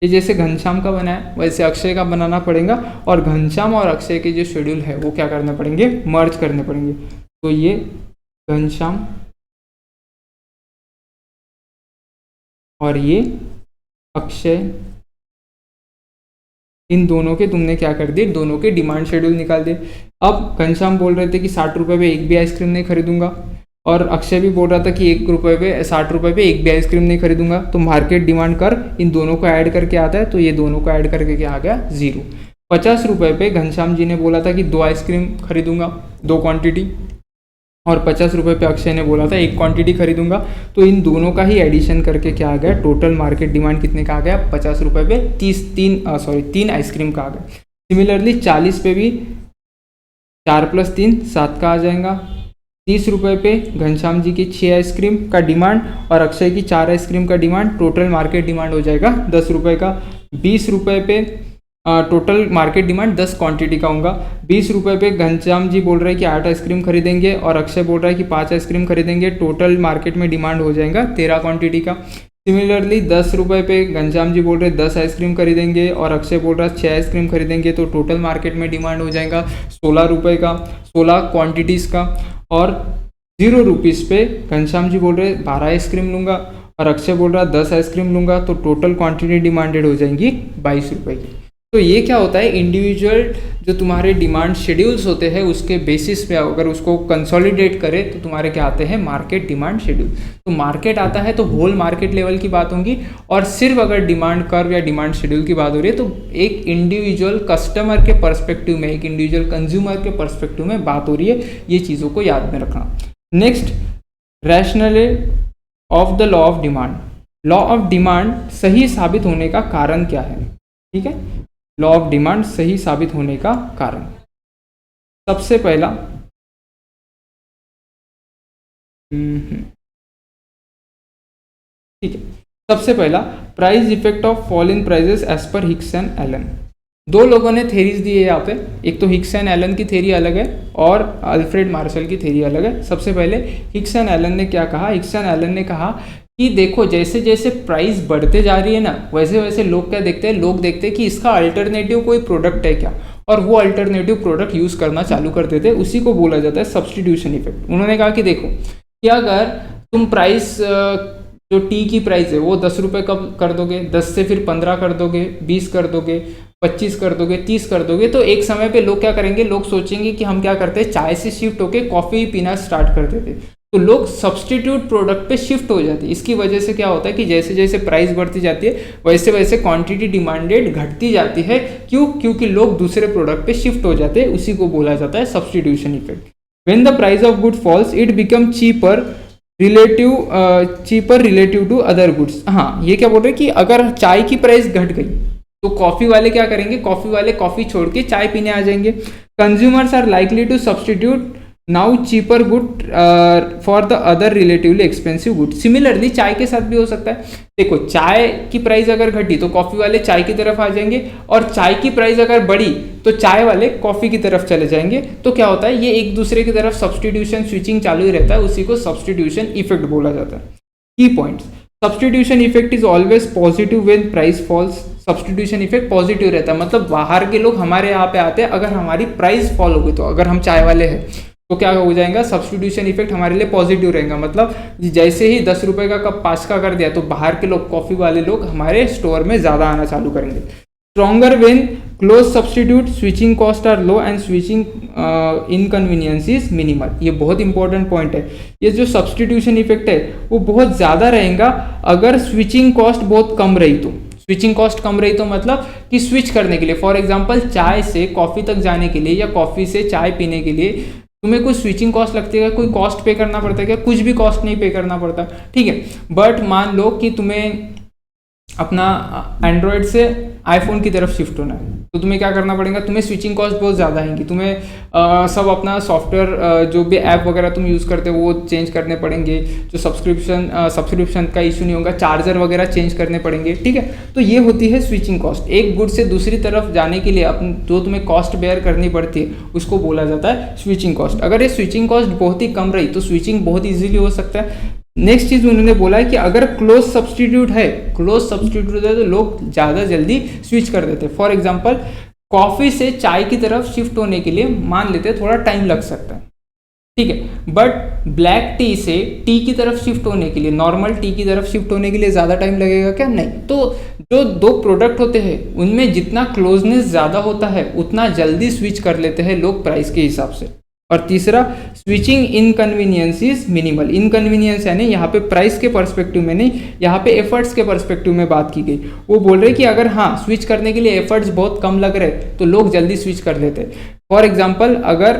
ये जैसे घनश्याम का बनाया वैसे अक्षय का बनाना पड़ेगा, और घनश्याम और अक्षय के जो शेड्यूल है वो क्या करने पड़ेंगे? मर्ज करने पड़ेंगे। तो ये घनश्याम और ये अक्षय, इन दोनों के तुमने क्या कर दिए? दोनों के डिमांड शेड्यूल निकाल दिए। अब घनश्याम बोल रहे थे कि 60 रुपये पे एक भी आइसक्रीम नहीं खरीदूंगा, और अक्षय भी बोल रहा था कि 1 रुपये पे 60 रुपये पे एक भी आइसक्रीम नहीं खरीदूंगा। तो मार्केट डिमांड कर इन दोनों को ऐड करके आता है, तो ये दोनों को ऐड करके क्या आ गया? 0। 50 रुपये पे घनश्याम जी ने बोला था कि 2 आइसक्रीम खरीदूंगा, 2 क्वांटिटी, और 50 रुपये पे अक्षय ने बोला था 1 क्वांटिटी खरीदूंगा। तो इन दोनों का ही एडिशन करके क्या आ गया? टोटल मार्केट डिमांड कितने का आ गया? 50 रुपये पे 3 आइसक्रीम का आ गया। सिमिलरली 40 पे भी 4 + 3 7 का आ जाएगा। 30 रुपये पे घनश्याम जी की 6 आइसक्रीम का डिमांड और अक्षय की 4 आइसक्रीम का डिमांड, टोटल मार्केट डिमांड हो जाएगा 10 रुपये का। 20 रुपये पे टोटल मार्केट डिमांड 10 क्वांटिटी का होगा। 20 रुपये पे घनश्याम जी बोल रहे हैं कि 8 आइसक्रीम खरीदेंगे और अक्षय बोल रहा है कि 5 आइसक्रीम खरीदेंगे, टोटल मार्केट में डिमांड हो जाएगा 13 क्वांटिटी का। सिमिलरली 10 रुपये पे घनश्याम जी बोल रहे हैं 10 आइसक्रीम खरीदेंगे और अक्षय बोल रहा है 6 आइसक्रीम खरीदेंगे, तो टोटल मार्केट में डिमांड हो जाएगा 16 रुपये का, 16 क्वांटिटीज़ का। और 0 रुपीज़ पे घनश्याम जी बोल रहे 12 आइसक्रीम लूँगा और अक्षय बोल रहा 10 आइसक्रीम लूँगा, तो टोटल क्वांटिटी डिमांडेड हो जाएंगी 22 रुपये की। तो ये क्या होता है? इंडिविजुअल जो तुम्हारे डिमांड शेड्यूल्स होते हैं उसके बेसिस पे अगर उसको कंसोलिडेट करें तो तुम्हारे क्या आते हैं? Market demand schedule. तो मार्केट आता है तो होल मार्केट लेवल की बात होगी, और सिर्फ अगर डिमांड कर्व या डिमांड शेड्यूल की बात हो रही है तो एक इंडिविजुअल कस्टमर के पर्सपेक्टिव में, एक इंडिविजुअल कंज्यूमर के पर्सपेक्टिव में बात हो रही है। ये चीज़ों को याद में रखना। Next, rationale of the law of demand. Law of demand सही साबित होने का कारण क्या है? ठीक है, लॉ ऑफ डिमांड सही साबित होने का कारण, सबसे पहला ठीक है, सबसे पहला price effect of fall in prices as per Hicks and Allen. 2 लोगों ने थेरीज दी है यहाँ पे, एक तो हिक्स एंड एलन की थेरी अलग है और अल्फ्रेड मार्शल की थेरी अलग है। सबसे पहले हिक्स एंड एलन ने क्या कहा? हिक्स एंड एलन ने कहा कि देखो जैसे जैसे प्राइस बढ़ते जा रही है ना, वैसे वैसे लोग क्या देखते हैं? लोग देखते हैं कि इसका अल्टरनेटिव कोई प्रोडक्ट है क्या, और वो अल्टरनेटिव प्रोडक्ट यूज़ करना चालू कर देते हैं। उसी को बोला जाता है सब्स्टिट्यूशन इफेक्ट। उन्होंने कहा कि देखो कि अगर तुम प्राइस जो टी की प्राइस है वो 10 रुपये कब कर दोगे, 10 से फिर 15 कर दोगे, 20 कर दोगे, 25 कर दोगे, 30 कर दोगे, तो एक समय पे लोग क्या करेंगे? लोग सोचेंगे कि हम क्या करते हैं, चाय से शिफ्ट होके कॉफ़ी पीना स्टार्ट कर देते। तो लोग सब्सटीट्यूट प्रोडक्ट पे शिफ्ट हो जाते हैं। इसकी वजह से क्या होता है कि जैसे जैसे प्राइस बढ़ती जाती है वैसे वैसे क्वांटिटी डिमांडेड घटती जाती है। क्यों? क्योंकि लोग दूसरे प्रोडक्ट पे शिफ्ट हो जाते हैं। उसी को बोला जाता है substitution effect. When the price of good falls it become cheaper relative to other goods. हाँ, ये क्या बोल रहे हैं कि अगर चाय की प्राइस घट गई तो कॉफ़ी वाले क्या करेंगे? कॉफ़ी वाले कॉफ़ी छोड़ के चाय पीने आ जाएंगे। Consumers are likely to substitute now cheaper good for the other relatively expensive good. Similarly चाय के साथ भी हो सकता है। देखो, चाय की प्राइस अगर घटी तो कॉफ़ी वाले चाय की तरफ आ जाएंगे, और चाय की प्राइस अगर बढ़ी तो चाय वाले कॉफ़ी की तरफ चले जाएंगे। तो क्या होता है? ये एक दूसरे की तरफ सब्सटीट्यूशन स्विचिंग चालू ही रहता है। उसी को सब्सटीट्यूशन इफेक्ट बोला जाता है। Key points, substitution effect is always positive when price falls. Substitution effect positive रहता है, मतलब बाहर के लोग हमारे यहाँ पे आते हैं, अगर हमारी प्राइस फॉल होगी तो अगर हम चाय वाले हैं तो क्या हो जाएगा, सब्सटीट्यूशन इफेक्ट हमारे लिए पॉजिटिव रहेगा। मतलब जैसे ही 10 रुपये का कप 5 का कर दिया तो बाहर के लोग, कॉफ़ी वाले लोग हमारे स्टोर में ज़्यादा आना चालू करेंगे। Stronger when close substitute, switching cost are low and switching inconvenience is minimal. ये बहुत इंपॉर्टेंट पॉइंट है। ये जो सब्सटीट्यूशन इफेक्ट है वो बहुत ज़्यादा रहेगा अगर स्विचिंग कॉस्ट बहुत कम रही तो। स्विचिंग कॉस्ट कम रही तो मतलब कि स्विच करने के लिए, फॉर एग्जांपल चाय से कॉफ़ी तक जाने के लिए या कॉफ़ी से चाय पीने के लिए तुम्हें कुछ स्विचिंग कॉस्ट लगती है, कोई कॉस्ट पे करना पड़ता है क्या? कुछ भी कॉस्ट नहीं पे करना पड़ता, ठीक है। बट मान लो कि तुम्हें अपना एंड्रॉयड से आईफोन की तरफ शिफ्ट होना है तो तुम्हें क्या करना पड़ेगा, तुम्हें स्विचिंग कॉस्ट बहुत ज़्यादा आएंगी। तुम्हें सब अपना सॉफ्टवेयर जो भी ऐप वगैरह तुम यूज़ करते हो वो चेंज करने पड़ेंगे। जो सब्सक्रिप्शन का इशू नहीं होगा, चार्जर वगैरह चेंज करने पड़ेंगे, ठीक है। तो ये होती है स्विचिंग कॉस्ट। एक गुड से दूसरी तरफ जाने के लिए अपन जो तुम्हें कॉस्ट बेयर करनी पड़ती है उसको बोला जाता है स्विचिंग कॉस्ट। अगर ये स्विचिंग कॉस्ट बहुत ही कम रही तो स्विचिंग बहुत ईजिली हो सकता है। नेक्स्ट चीज उन्होंने बोला है कि अगर क्लोज सब्सटीट्यूट है तो लोग ज़्यादा जल्दी स्विच कर देते हैं। फॉर एग्जांपल कॉफ़ी से चाय की तरफ शिफ्ट होने के लिए मान लेते हैं थोड़ा टाइम लग सकता है, ठीक है। बट ब्लैक टी से टी की तरफ शिफ्ट होने के लिए, नॉर्मल टी की तरफ शिफ्ट होने के लिए ज़्यादा टाइम लगेगा क्या? नहीं। तो जो दो प्रोडक्ट होते हैं उनमें जितना क्लोजनेस ज़्यादा होता है उतना जल्दी स्विच कर लेते हैं लोग प्राइस के हिसाब से। और तीसरा, switching inconvenience is minimal. Inconvenience यानी यहाँ पे प्राइस के पर्सपेक्टिव में नहीं, यहाँ पे एफर्ट्स के पर्सपेक्टिव में बात की गई। वो बोल रहे कि अगर हाँ स्विच करने के लिए एफर्ट्स बहुत कम लग रहे तो लोग जल्दी स्विच कर लेते। फॉर एग्जाम्पल अगर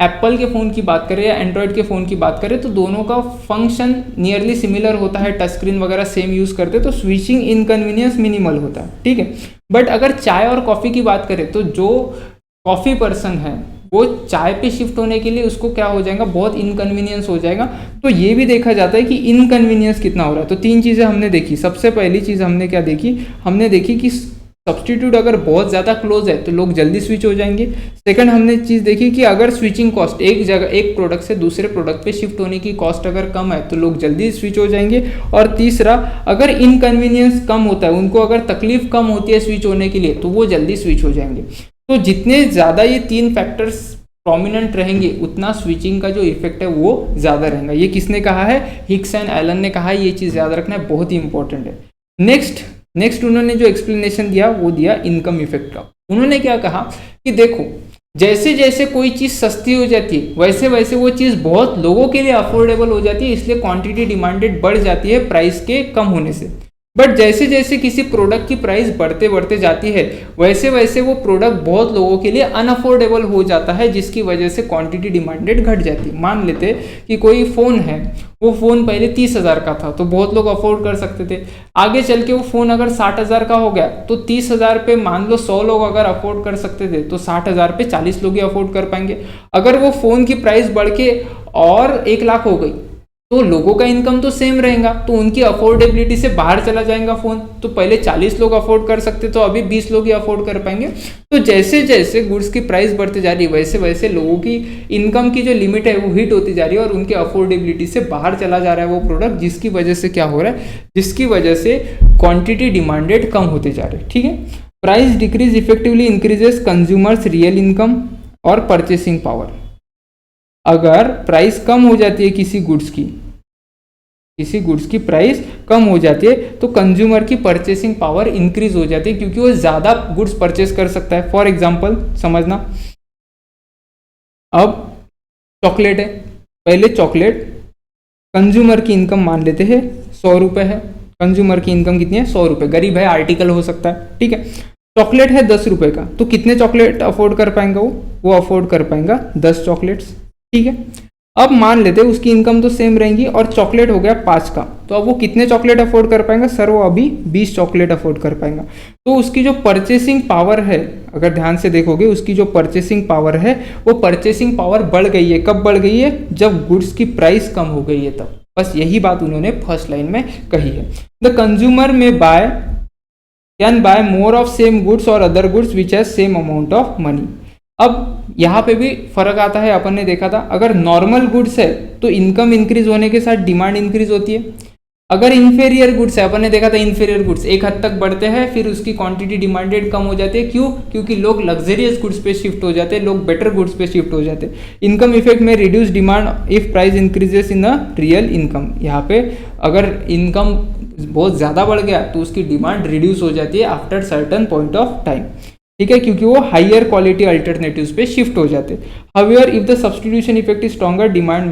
एप्पल के फ़ोन की बात करें या एंड्रॉयड के फ़ोन की बात करें तो दोनों का फंक्शन नियरली सिमिलर होता है, टच स्क्रीन वगैरह सेम यूज़ करते तो स्विचिंग इनकन्वीनियंस मिनिमल होता है, ठीक है। बट अगर चाय और कॉफ़ी की बात करें तो जो कॉफ़ी पर्सन है वो चाय पे शिफ्ट होने के लिए उसको क्या हो जाएगा, बहुत इनकन्वीनियंस हो जाएगा। तो ये भी देखा जाता है कि इनकन्वीनियंस कितना हो रहा है। तो 3 चीज़ें हमने देखी। सबसे पहली चीज़ हमने क्या देखी, हमने देखी कि सब्सटीट्यूट अगर बहुत ज़्यादा क्लोज है तो लोग जल्दी स्विच हो जाएंगे। सेकंड हमने चीज़ देखी कि अगर स्विचिंग कॉस्ट एक प्रोडक्ट से दूसरे प्रोडक्ट पे शिफ्ट होने की कॉस्ट अगर कम है तो लोग जल्दी स्विच हो जाएंगे। और तीसरा, अगर इनकन्वीनियंस कम होता है, उनको अगर तकलीफ कम होती है स्विच होने के लिए तो वो जल्दी स्विच हो जाएंगे। तो जितने ज़्यादा ये 3 फैक्टर्स प्रोमिनेंट रहेंगे उतना स्विचिंग का जो इफेक्ट है वो ज़्यादा रहेगा। ये किसने कहा है? हिक्स एंड एलन ने कहा है। ये चीज़ याद रखना है, बहुत ही इंपॉर्टेंट है। नेक्स्ट उन्होंने जो एक्सप्लेनेशन दिया वो दिया इनकम इफेक्ट का। उन्होंने क्या कहा कि देखो जैसे जैसे कोई चीज़ सस्ती हो जाती है वैसे वैसे वो चीज़ बहुत लोगों के लिए अफोर्डेबल हो जाती है, इसलिए क्वांटिटी डिमांडेड बढ़ जाती है प्राइस के कम होने से। बट जैसे जैसे किसी प्रोडक्ट की प्राइस बढ़ते बढ़ते जाती है वैसे वैसे वो प्रोडक्ट बहुत लोगों के लिए अनअफोर्डेबल हो जाता है, जिसकी वजह से क्वांटिटी डिमांडेड घट जाती है। मान लेते कि कोई फ़ोन है, वो फ़ोन पहले 30,000 का था तो बहुत लोग अफोर्ड कर सकते थे। आगे चल के वो फ़ोन अगर 60,000 का हो गया तो 30,000 पे मान लो 100 लोग अगर अफोर्ड कर सकते थे तो 60,000 पे 40 लोग ही अफोर्ड कर पाएंगे। अगर वो फ़ोन की प्राइस बढ़ के और 1 लाख हो गई तो लोगों का इनकम तो सेम रहेगा, तो उनकी अफोर्डेबिलिटी से बाहर चला जाएगा फ़ोन। तो पहले 40 लोग अफोर्ड कर सकते तो अभी 20 लोग ही अफोर्ड कर पाएंगे। तो जैसे जैसे गुड्स की प्राइस बढ़ती जा रही है वैसे वैसे लोगों की इनकम की जो लिमिट है वो हिट होती जा रही है और उनकी अफोर्डेबिलिटी से बाहर चला जा रहा है वो प्रोडक्ट, जिसकी वजह से क्या हो रहा है, जिसकी वजह से क्वान्टिटी डिमांडेड कम होते जा रहे हैं, ठीक है। Price decrease effectively increases consumers real income और परचेसिंग पावर। अगर प्राइस कम हो जाती है किसी गुड्स की प्राइस कम हो जाती है तो कंज्यूमर की परचेसिंग पावर इंक्रीज हो जाती है क्योंकि वो ज़्यादा गुड्स परचेस कर सकता है। फॉर एग्जांपल समझना, अब चॉकलेट है, पहले चॉकलेट कंज्यूमर की इनकम मान लेते हैं 100 रुपये है। कंज्यूमर की इनकम कितनी है? 100 रुपये। गरीब है, आर्टिकल हो सकता है, ठीक है। चॉकलेट है 10 रुपये का, तो कितने चॉकलेट अफोर्ड कर पाएंगा वो अफोर्ड कर पाएंगा 10 चॉकलेट्स, ठीक है। अब मान लेते हैं उसकी इनकम तो सेम रहेंगी और चॉकलेट हो गया 5 का, तो अब वो कितने चॉकलेट अफोर्ड कर पाएंगा? सर वो अभी 20 चॉकलेट अफोर्ड कर पाएंगा। तो उसकी जो परचेसिंग पावर है, अगर ध्यान से देखोगे उसकी जो परचेसिंग पावर है वो परचेसिंग पावर बढ़ गई है। कब बढ़ गई है? जब गुड्स की प्राइस कम हो गई है तब। बस यही बात उन्होंने फर्स्ट लाइन में कही है। द कंज्यूमर में can buy more of same goods और other goods which has same amount of money. अब यहाँ पे भी फर्क आता है, अपन ने देखा था अगर नॉर्मल गुड्स है तो इनकम इंक्रीज होने के साथ डिमांड इंक्रीज होती है। अगर इन्फेरियर गुड्स है, अपन ने देखा था इन्फेरियर गुड्स एक हद तक बढ़ते हैं, फिर उसकी क्वांटिटी डिमांडेड कम हो जाती है। क्यों? क्योंकि लोग लग्जरियस गुड्स पे शिफ्ट हो जाते हैं, लोग बेटर गुड्स पे शिफ्ट हो जाते हैं। इनकम इफेक्ट में reduce demand if price increases in a real income. यहाँ पे अगर इनकम बहुत ज़्यादा बढ़ गया तो उसकी डिमांड रिड्यूस हो जाती है after certain point of time, ठीक है, क्योंकि वो हायर क्वालिटी अल्टरनेटिव्स पे शिफ्ट हो जाते हैं। However if the substitution effect is stronger demand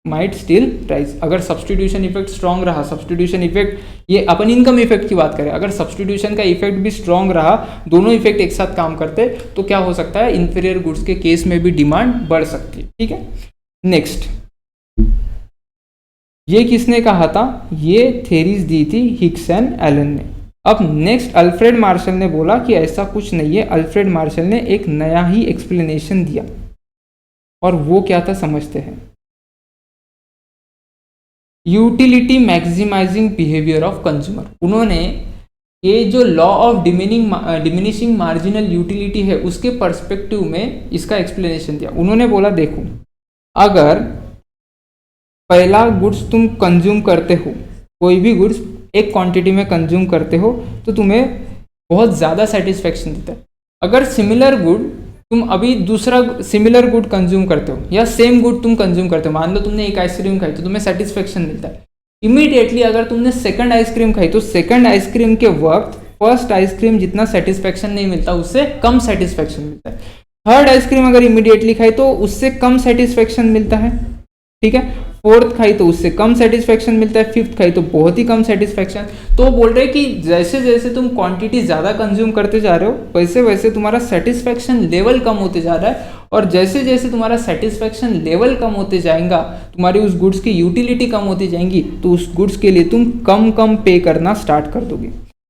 might still rise. अगर सब्स्टिट्यूशन इफेक्ट स्ट्रॉन्ग रहा, सब्स्टिट्यूशन इफेक्ट, ये अपन इनकम इफेक्ट की बात करें, अगर सब्स्टिट्यूशन का इफेक्ट भी स्ट्रॉन्ग रहा, दोनों इफेक्ट एक साथ काम करते, तो क्या हो सकता है, इंफीरियर गुड्स के केस में भी डिमांड बढ़ सकती है, ठीक है। नेक्स्ट, ये किसने कहा था? ये थेरीज दी थी हिक्स एंड एलन ने। अब नेक्स्ट अल्फ्रेड मार्शल ने बोला कि ऐसा कुछ नहीं है। अल्फ्रेड मार्शल ने एक नया ही एक्सप्लेनेशन दिया, और वो क्या था समझते हैं। Utility maximizing behaviour of consumer. उन्होंने ये जो law of diminishing marginal utility है उसके पर्सपेक्टिव में इसका एक्सप्लेनेशन दिया। उन्होंने बोला देखो, अगर पहला गुड्स तुम कंज्यूम करते हो, कोई भी गुड्स एक क्वांटिटी में कंज्यूम करते हो, तो तुम्हें बहुत ज़्यादा सेटिस्फेक्शन देता है। अगर सिमिलर गुड तुम अभी दूसरा सिमिलर गुड कंज्यूम करते हो, या सेम गुड तुम कंज्यूम करते हो, मान लो तुमने एक आइसक्रीम खाई तो तुम्हें सेटिस्फेक्शन मिलता है। इमीडिएटली अगर तुमने सेकंड आइसक्रीम खाई तो सेकंड आइसक्रीम के वक्त फर्स्ट आइसक्रीम जितना सेटिस्फेक्शन नहीं मिलता, उससे कम सेटिस्फेक्शन मिलता है। थर्ड आइसक्रीम अगर इमीडिएटली खाई तो उससे कम सेटिस्फेक्शन मिलता है, ठीक है। फोर्थ खाई तो उससे कम सेटिस्फेक्शन मिलता है, फिफ्थ खाई तो बहुत ही कम सेटिस्फेक्शन। तो बोल रहे कि जैसे जैसे तुम क्वांटिटी ज़्यादा कंज्यूम करते जा रहे हो, वैसे वैसे तुम्हारा सेटिस्फेक्शन लेवल कम होते जा रहा है, और जैसे जैसे तुम्हारा सेटिस्फेक्शन लेवल कम होते जाएगा, तुम्हारी उस गुड्स की यूटिलिटी कम होती जाएंगी, तो उस गुड्स के लिए तुम कम कम पे करना स्टार्ट कर दोगे।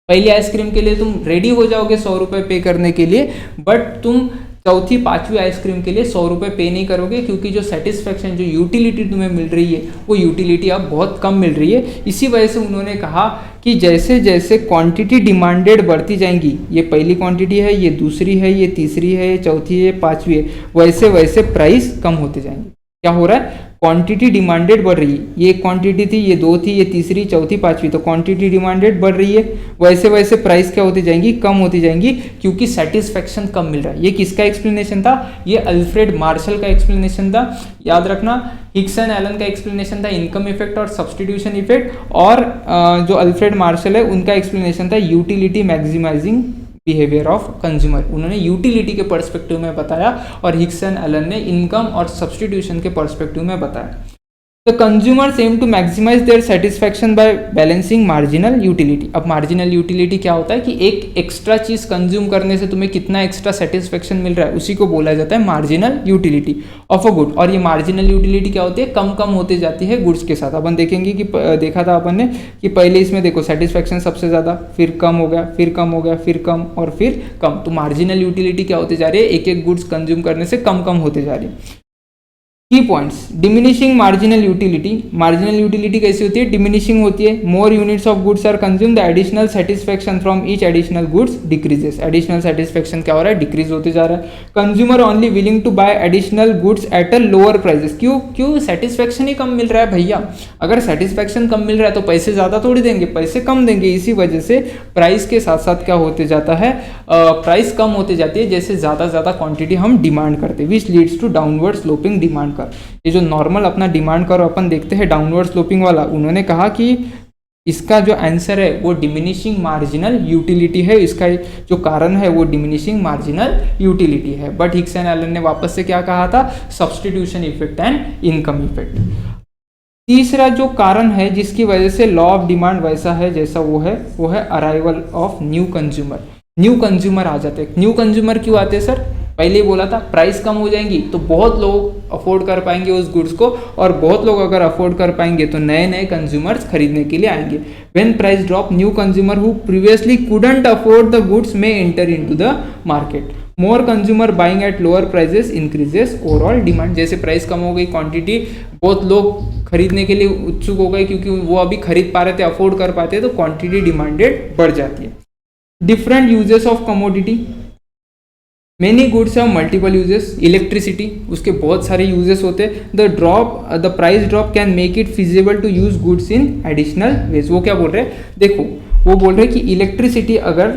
पहली आइसक्रीम के लिए तुम रेडी हो जाओगे 100 रुपये पे करने के लिए, बट तुम चौथी पांचवी आइसक्रीम के लिए 100 रुपये पे नहीं करोगे, क्योंकि जो सेटिस्फेक्शन, जो यूटिलिटी तुम्हें मिल रही है, वो यूटिलिटी अब बहुत कम मिल रही है। इसी वजह से उन्होंने कहा कि जैसे जैसे क्वांटिटी डिमांडेड बढ़ती जाएंगी, ये पहली क्वांटिटी है, ये दूसरी है, ये तीसरी है, ये चौथी है, पांचवी है, वैसे वैसे प्राइस कम होते जाएंगे। क्या हो रहा है? क्वांटिटी डिमांडेड बढ़ रही है। ये एक क्वांटिटी थी, ये दो थी, ये तीसरी, चौथी, पांचवी, तो क्वांटिटी डिमांडेड बढ़ रही है, वैसे वैसे प्राइस क्या होती जाएंगी? कम होती जाएंगी, क्योंकि सेटिस्फेक्शन कम मिल रहा है। ये किसका एक्सप्लेनेशन था? ये अल्फ्रेड मार्शल का एक्सप्लेनेशन था। याद रखना, हिक्स एंड एलन का एक्सप्लेनेशन था इनकम इफेक्ट और सब्स्टिट्यूशन इफेक्ट, और जो अल्फ्रेड मार्शल है उनका एक्सप्लेनेशन था utility maximizing behaviour of consumer. उन्होंने यूटिलिटी के पर्सपेक्टिव में बताया, और हिक्स एंड एलन ने इनकम और सब्स्टिट्यूशन के पर्सपेक्टिव में बताया। The consumers aim to maximize their satisfaction by balancing marginal utility. अब मार्जिनल यूटिलिटी क्या होता है कि एक एक्स्ट्रा चीज़ कंज्यूम करने से तुम्हें कितना एक्स्ट्रा सेटिस्फैक्शन मिल रहा है, उसी को बोला जाता है marginal utility of a good. और ये मार्जिनल यूटिलिटी क्या होती है? कम कम होते जाती है गुड्स के साथ। अपन देखेंगे कि देखा था अपन ने कि पहले इसमें देखो सेटिस्फैक्शन सबसे ज़्यादा, फिर कम हो गया, फिर कम हो गया, फिर कम, और फिर कम। तो मार्जिनल यूटिलिटी क्या होते जा रही है? एक एक गुड्स कंज्यूम करने से कम कम होते जा रही है। Key points, diminishing marginal utility. Marginal utility कैसी होती है? डिमिनिशिंग होती है। More units of goods are consume, the additional satisfaction from each additional goods decreases. Additional satisfaction क्या हो रहा है? डिक्रीज होते जा रहा है। Consumer only willing to buy additional goods at a lower prices. क्यों? क्यों? सेटिस्फेक्शन ही कम मिल रहा है भैया। अगर सेटिस्फेक्शन कम मिल रहा है तो पैसे ज़्यादा थोड़ी देंगे, पैसे कम देंगे। इसी वजह से प्राइस के साथ साथ क्या होते जाता है? प्राइस कम होते जाती है जैसे ज़्यादा ज़्यादा क्वांटिटी हम डिमांड करते हैं, which leads to downward sloping demand. ये जो नॉर्मल अपना डिमांड करो अपन देखते हैं डाउनवर्ड स्लोपिंग वाला, उन्होंने कहा कि इसका जो आंसर है वो डिमिनिशिंग मार्जिनल यूटिलिटी है। इसका जो कारण है वो डिमिनिशिंग मार्जिनल यूटिलिटी है। बट हिक्स एंड एलन ने वापस से क्या कहा था? Substitution effect and income effect. तीसरा जो कारण है जिसकी वजह से लॉ ऑफ डिमांड वैसा है जैसा वो है arrival of new consumer. New consumer आ जाते हैं। न्यू कंज्यूमर क्यों आते हैं सर? पहले ही बोला था, प्राइस कम हो जाएंगी तो बहुत लोग अफोर्ड कर पाएंगे उस गुड्स को, और बहुत लोग अगर अफोर्ड कर पाएंगे तो नए नए कंज्यूमर्स खरीदने के लिए आएंगे। When price drop, new consumer who previously couldn't afford the goods may enter into the market. More consumer buying at lower prices increases overall demand. जैसे प्राइस कम हो गई, क्वांटिटी बहुत लोग खरीदने के लिए उत्सुक हो गए क्योंकि वो अभी खरीद पा रहे थे, अफोर्ड कर पाते, तो क्वांटिटी डिमांडेड बढ़ जाती है। Different uses of commodity. Many goods have multiple uses, electricity उसके बहुत सारे यूजेस होते हैं। The price drop can make it feasible to use goods in additional ways. वो क्या बोल रहे हैं, देखो वो बोल रहे हैं कि इलेक्ट्रिसिटी अगर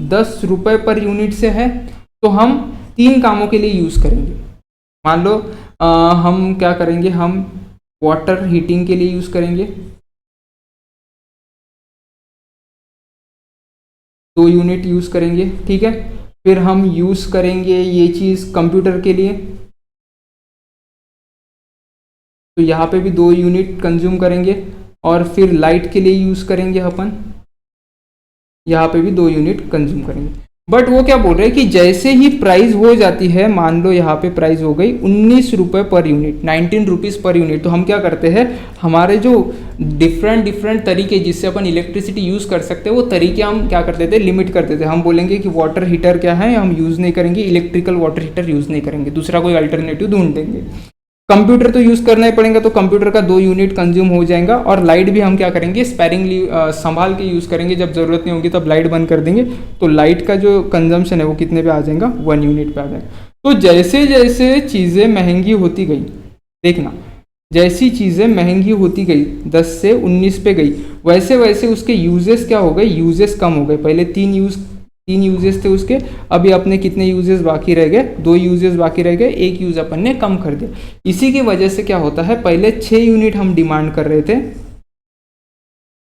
10 रुपये पर यूनिट से है तो हम 3 कामों के लिए यूज़ करेंगे। मान लो हम क्या करेंगे, हम वाटर हीटिंग के लिए यूज़ करेंगे 2 यूनिट यूज़ करेंगे, ठीक है। फिर हम यूज़ करेंगे ये चीज़ कंप्यूटर के लिए, तो यहाँ पे भी 2 यूनिट कंज्यूम करेंगे। और फिर लाइट के लिए यूज़ करेंगे अपन, यहाँ पे भी 2 यूनिट कंज्यूम करेंगे। बट वो क्या बोल रहे हैं कि जैसे ही प्राइस हो जाती है, मान लो यहाँ पे प्राइस हो गई 19 रुपये per unit, 19 rupees per unit, तो हम क्या करते हैं, हमारे जो डिफरेंट तरीके जिससे अपन इलेक्ट्रिसिटी यूज़ कर सकते हैं वो तरीके हम क्या करते थे, लिमिट करते थे। हम बोलेंगे कि वाटर हीटर क्या है हम यूज़ नहीं करेंगे, इलेक्ट्रिकल वाटर हीटर यूज़ नहीं करेंगे, दूसरा कोई अल्टरनेटिव ढूंढ देंगे। कंप्यूटर तो यूज़ करना ही पड़ेगा, तो कंप्यूटर का 2 यूनिट कंज्यूम हो जाएगा। और लाइट भी हम क्या करेंगे, स्पेरिंगली संभाल के यूज़ करेंगे, जब ज़रूरत नहीं होगी तब लाइट बंद कर देंगे। तो लाइट का जो कंजम्पशन है वो कितने पे आ जाएगा, 1 यूनिट पे आ जाएगा। तो जैसे जैसे चीज़ें महंगी होती गई, देखना जैसी चीज़ें महंगी होती गई 10 से 19 पे गई, वैसे वैसे उसके यूजेस क्या हो गए, यूजेस कम हो गए। पहले 3 यूजेस थे उसके, अभी अपने कितने यूजेस बाकी रह गए, 2 यूजेस बाकी रह गए, 1 यूज अपन ने कम कर दिया। इसी की वजह से क्या होता है, पहले 6 यूनिट हम डिमांड कर रहे थे,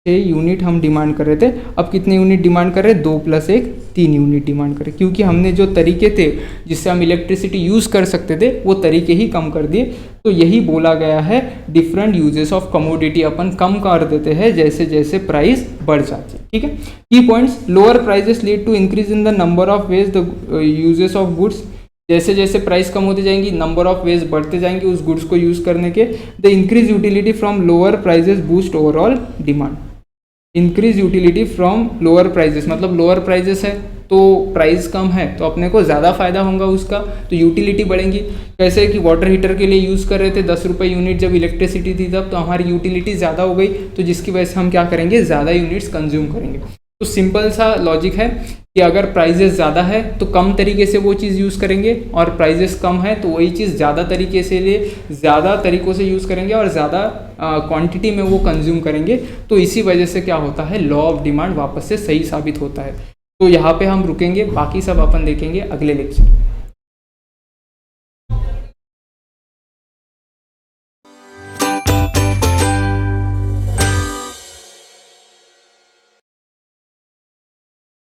6 यूनिट हम डिमांड कर रहे थे, अब कितने यूनिट डिमांड कर रहे हैं, 2 + 1 3 यूनिट डिमांड करें, क्योंकि हमने जो तरीके थे जिससे हम इलेक्ट्रिसिटी यूज़ कर सकते थे वो तरीके ही कम कर दिए। तो यही बोला गया है, डिफरेंट यूजेस ऑफ कमोडिटी अपन कम कर देते हैं जैसे जैसे प्राइस बढ़ जाती है, ठीक है। Key points, lower prices lead to increase in the number of ways the uses of goods. जैसे जैसे प्राइस कम होती जाएंगी, नंबर ऑफ वेज बढ़ते जाएंगे उस गुड्स को यूज़ करने के। The increase utility from lower prices boost overall demand. Increase utility from lower prices मतलब लोअर प्राइजेस है तो प्राइस कम है तो अपने को ज़्यादा फायदा होगा उसका, तो यूटिलिटी बढ़ेंगी। कैसे कि वाटर हीटर के लिए यूज़ कर रहे थे 10 रुपये यूनिट, जब इलेक्ट्रिसिटी थी तब, तो हमारी यूटिलिटी ज़्यादा हो गई, तो जिसकी वजह से हम क्या करेंगे, ज़्यादा यूनिट्स कंज्यूम करेंगे। तो सिंपल सा लॉजिक है कि अगर प्राइजेस ज़्यादा है तो कम तरीके से वो चीज़ यूज़ करेंगे, और प्राइजेस कम है तो वही चीज़ ज़्यादा तरीके से ज़्यादा तरीक़ों से यूज़ करेंगे और ज़्यादा क्वांटिटी में वो कंज्यूम करेंगे। तो इसी वजह से क्या होता है, लॉ ऑफ डिमांड वापस से सही साबित होता है। तो यहाँ पे हम रुकेंगे, बाकी सब अपन देखेंगे अगले लेक्चर।